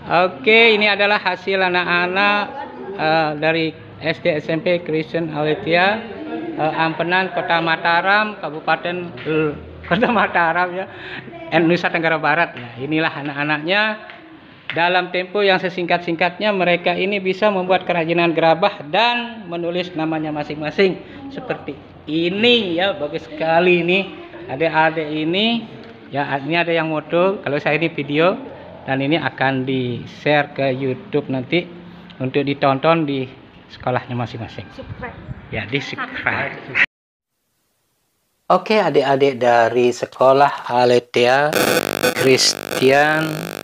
Oke, ini adalah hasil anak-anak dari SD SMP Kristen Aletia Ampenan, Kota Mataram, Kabupaten Kota Mataram ya, Nusa Tenggara Barat. Ya, inilah anak-anaknya. Dalam tempo yang sesingkat-singkatnya mereka ini bisa membuat kerajinan gerabah dan menulis namanya masing-masing seperti ini ya. Bagus sekali ini adik-adik ini ya. Ini ada yang moto, kalau saya ini video, dan ini akan di-share ke YouTube nanti untuk ditonton di sekolahnya masing-masing. Ya, di subscribe. Oke, adik-adik dari sekolah Aletia Kristen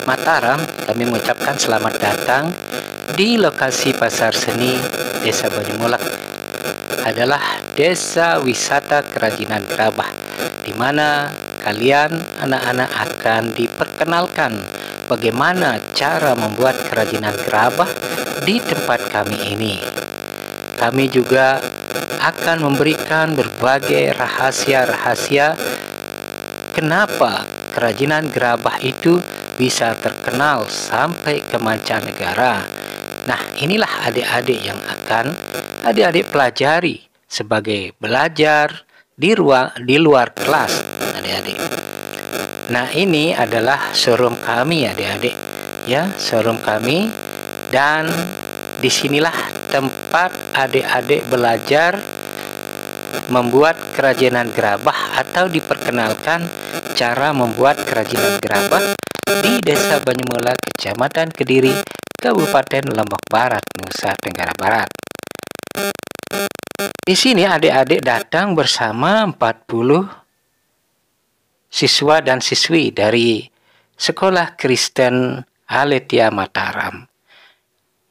Mataram, kami mengucapkan selamat datang di lokasi Pasar Seni Desa Banyumulak. Adalah desa wisata kerajinan gerabah, di mana kalian anak-anak akan diperkenalkan bagaimana cara membuat kerajinan gerabah di tempat kami ini. Kami juga akan memberikan berbagai rahasia-rahasia kenapa kerajinan gerabah itu bisa terkenal sampai ke mancanegara. Nah, inilah adik-adik yang akan adik-adik pelajari sebagai belajar di luar kelas, adik-adik. Nah, ini adalah showroom kami, adik-adik. Ya, showroom kami, dan disinilah tempat adik-adik belajar membuat kerajinan gerabah atau diperkenalkan cara membuat kerajinan gerabah di Desa Banyumulak, Kecamatan Kediri, Kabupaten Lombok Barat, Nusa Tenggara Barat. Di sini adik-adik datang bersama 40 siswa dan siswi dari Sekolah Kristen Aletia Mataram.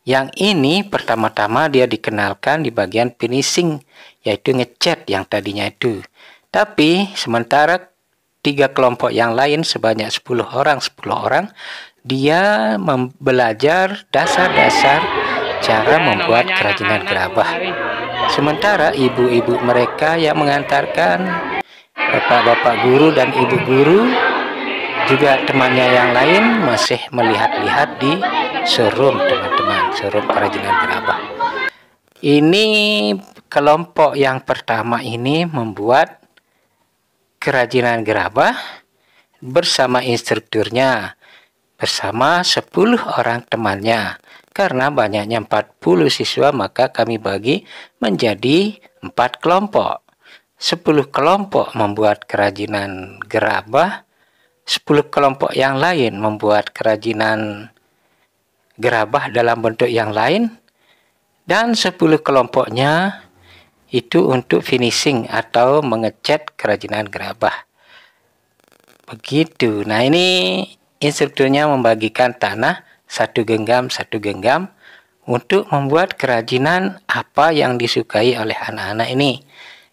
Yang ini pertama-tama dia dikenalkan di bagian finishing, yaitu ngecat yang tadinya itu. Tapi sementara 3 kelompok yang lain sebanyak 10 orang, dia belajar dasar-dasar cara membuat kerajinan gerabah. Sementara ibu-ibu mereka yang mengantarkan, bapak-bapak guru dan ibu guru, juga temannya yang lain masih melihat-lihat di showroom, teman-teman, showroom kerajinan gerabah. Ini kelompok yang pertama ini membuat kerajinan gerabah bersama instrukturnya, bersama 10 orang temannya. Karena banyaknya 40 siswa, maka kami bagi menjadi 4 kelompok. 10 kelompok membuat kerajinan gerabah, 10 kelompok yang lain membuat kerajinan gerabah dalam bentuk yang lain, dan 10 kelompoknya itu untuk finishing atau mengecat kerajinan gerabah. Begitu. Nah, ini instrukturnya membagikan tanah satu genggam untuk membuat kerajinan apa yang disukai oleh anak-anak ini.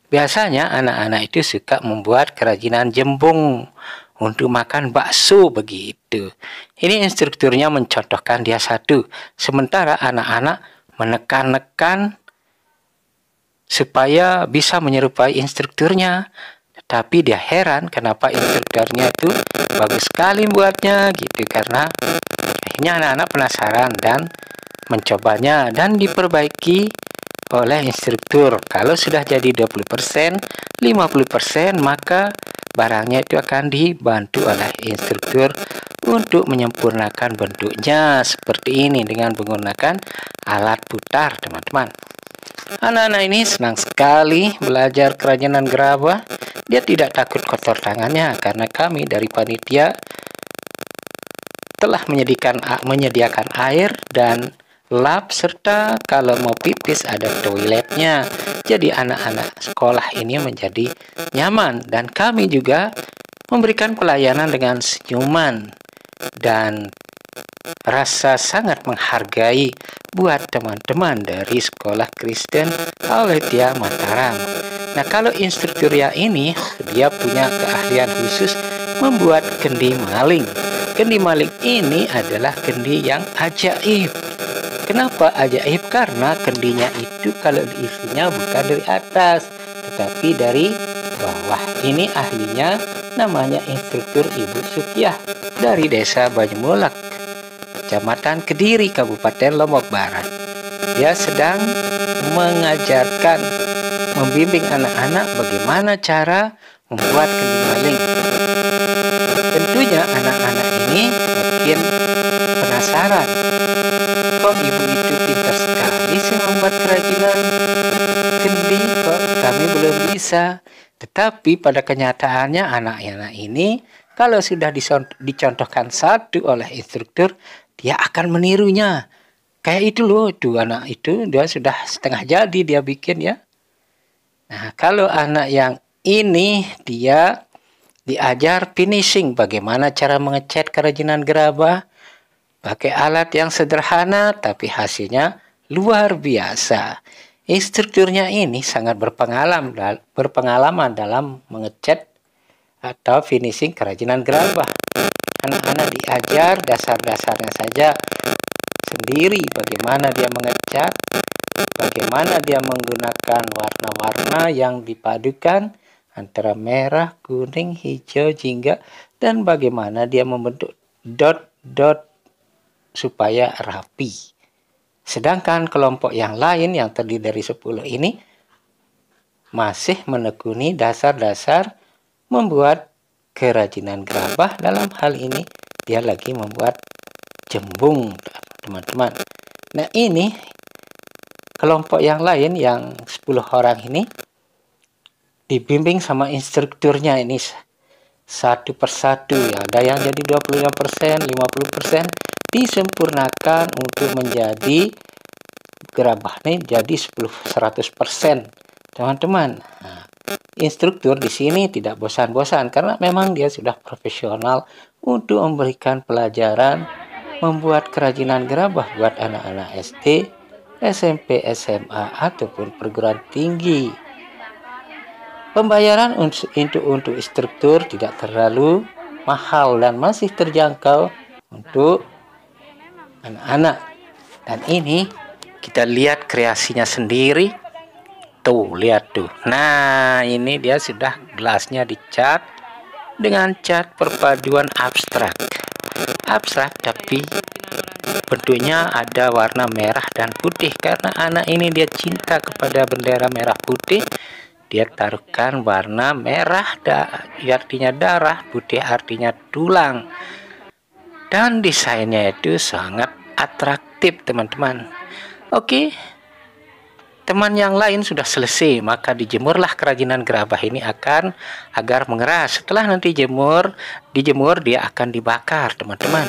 Biasanya anak-anak itu suka membuat kerajinan jembung untuk makan bakso, begitu. Ini instrukturnya mencontohkan dia satu, sementara anak-anak menekan-nekan supaya bisa menyerupai instrukturnya. Tapi dia heran kenapa instrukturnya itu bagus sekali buatnya gitu, karena akhirnya anak-anak penasaran dan mencobanya dan diperbaiki oleh instruktur. Kalau sudah jadi 20%, 50%, maka barangnya itu akan dibantu oleh instruktur untuk menyempurnakan bentuknya seperti ini dengan menggunakan alat putar, teman-teman. Anak-anak ini senang sekali belajar kerajinan gerabah. Dia tidak takut kotor tangannya karena kami dari panitia telah menyediakan air dan lap, serta kalau mau pipis ada toiletnya. Jadi anak-anak sekolah ini menjadi nyaman, dan kami juga memberikan pelayanan dengan senyuman dan rasa sangat menghargai buat teman-teman dari Sekolah Kristen Aletia Mataram. Nah, kalau instrukturnya ini, dia punya keahlian khusus membuat kendi maling. Kendi maling ini adalah kendi yang ajaib. Kenapa ajaib? Karena kendinya itu kalau diisinya bukan dari atas, tetapi dari bawah. Ini ahlinya namanya instruktur Ibu Sukiah dari Desa Banyumulak, Kecamatan Kediri, Kabupaten Lombok Barat. Dia sedang mengajarkan, membimbing anak-anak bagaimana cara membuat kendi maling. Tentunya anak-anak ini makin penasaran, kok ibu itu pintar sekali sih membuat kerajinan kendi, kok kami belum bisa. Tetapi pada kenyataannya anak-anak ini kalau sudah dicontohkan satu oleh instruktur, dia akan menirunya. Kayak itu loh, tuh anak itu dia sudah setengah jadi dia bikin ya. Nah, kalau anak yang ini dia diajar finishing, bagaimana cara mengecat kerajinan gerabah pakai alat yang sederhana tapi hasilnya luar biasa. Instrukturnya ini sangat berpengalaman dalam mengecat atau finishing kerajinan gerabah. Anak-anak diajar dasar-dasarnya saja sendiri, bagaimana dia mengecat, bagaimana dia menggunakan warna-warna yang dipadukan antara merah, kuning, hijau, jingga, dan bagaimana dia membentuk dot-dot supaya rapi. Sedangkan kelompok yang lain yang terdiri dari 10 ini masih menekuni dasar-dasar membuat kerajinan gerabah. Dalam hal ini dia lagi membuat jembung, teman-teman. Nah, ini kelompok yang lain yang 10 orang ini dibimbing sama instrukturnya ini satu persatu ya. Ada yang jadi 25%, 50% disempurnakan untuk menjadi gerabahnya jadi 100%. Teman-teman, nah, instruktur di sini tidak bosan-bosan karena memang dia sudah profesional untuk memberikan pelajaran membuat kerajinan gerabah buat anak-anak SD, SMP, SMA ataupun perguruan tinggi. Pembayaran untuk instruktur tidak terlalu mahal dan masih terjangkau untuk anak-anak. Dan ini kita lihat kreasinya sendiri. Tuh, lihat tuh. Nah, ini dia sudah gelasnya dicat dengan cat perpaduan abstrak. Abstrak tapi bentuknya ada warna merah dan putih karena anak ini dia cinta kepada bendera merah putih. Dia taruhkan warna merah, artinya darah, putih artinya tulang. Dan desainnya itu sangat atraktif, teman-teman. Oke, teman yang lain sudah selesai, maka dijemurlah kerajinan gerabah ini agar mengeras. Setelah nanti dijemur dia akan dibakar, teman-teman.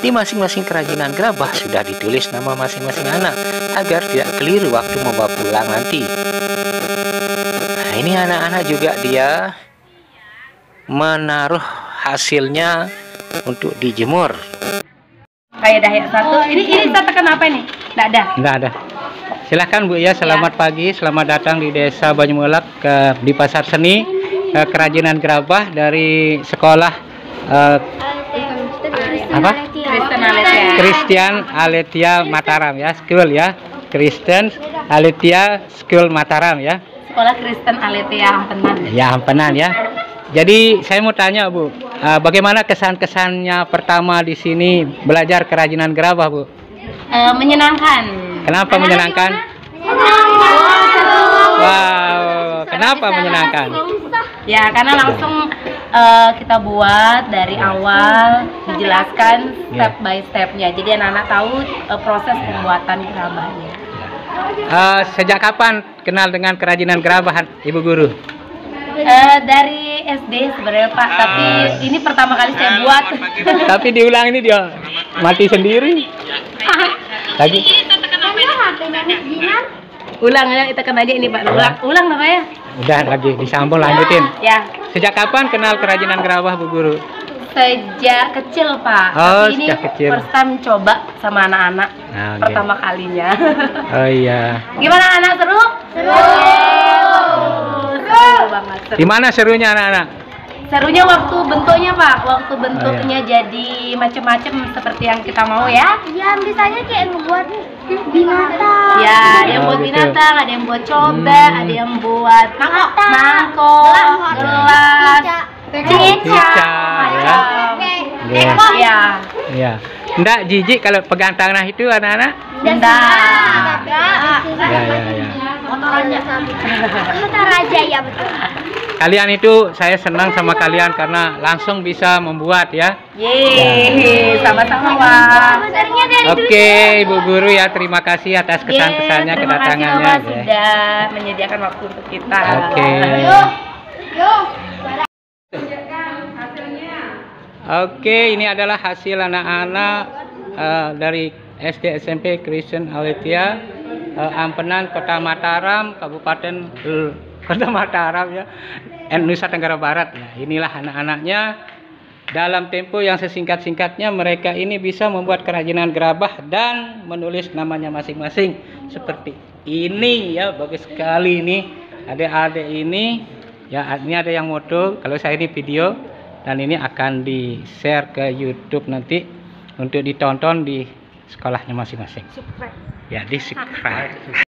Di masing-masing kerajinan gerabah sudah ditulis nama masing-masing anak agar tidak keliru waktu membawa pulang nanti. Nah, ini anak-anak juga dia menaruh hasilnya untuk dijemur. Kayak dah yang satu. Ini kita tekan apa nih? Nggak ada. Nggak ada. Silakan Bu ya, selamat pagi, selamat datang di Desa Banyumulak di Pasar Seni kerajinan gerabah dari sekolah apa? Kristen Aletia Mataram ya, school ya. Kristen Aletia School Mataram ya. Sekolah Kristen Aletia Ampenan. Ya, Ampenan ya. Jadi saya mau tanya Bu, bagaimana kesan-kesannya pertama di sini belajar kerajinan gerabah Bu? Menyenangkan. Kenapa menyenangkan? Wow, kenapa menyenangkan? Ya, karena langsung kita buat dari awal, dijelaskan step by stepnya. Jadi anak-anak tahu proses pembuatan gerabahnya. Sejak kapan kenal dengan kerajinan gerabah, Ibu Guru? Dari SD sebenarnya Pak, tapi ini pertama kali saya buat. Tapi diulang ini dia mati sendiri. Lagi. Ulang ya, kita kan aja ini Pak. Ulang apa ya? Udah lagi disambung lanjutin. Ya. Sejak kapan kenal kerajinan gerabah Bu Guru? Sejak kecil Pak. Oh, tapi ini sejak kecil. first time coba sama anak-anak. Pertama kalinya. Oh iya. Gimana anak, seru? Seru. Seru banget. Seru. Gimana serunya anak-anak? Serunya waktu bentuknya Pak. Waktu bentuknya jadi macam-macam seperti yang kita mau ya. Ya, misalnya kayak membuat binatang. Ya, ada yang buat binatang, ada yang buat cobek, ada yang buat mangkok, gelas. Cica, ya. Ya. Ya. Nggak jijik kalau pegang tanah itu anak-anak? Enggak. Ya, ya, ya. Motor aja ya betul. Kalian itu saya senang sama kalian karena langsung bisa membuat ya. Yeay, sama-sama, Wak. Motornya dari Oke, Ibu Guru ya, terima kasih atas kesan-kesannya, Terima kasih, kedatangannya. Mama, ya. sudah menyediakan waktu untuk kita. Oke. Oke, ini adalah hasil anak-anak dari SD SMP Kristen Aletia, Ampenan, Kota Mataram, Kabupaten Kota Mataram ya, Nusa Tenggara Barat. Nah, inilah anak-anaknya. Dalam tempo yang sesingkat-singkatnya mereka ini bisa membuat kerajinan gerabah dan menulis namanya masing-masing seperti ini ya. Bagus sekali ini adik-adik ini ya. Ini ada yang moto, kalau saya ini video, dan ini akan di-share ke YouTube nanti untuk ditonton di sekolahnya masing-masing. Ya, di subscribe.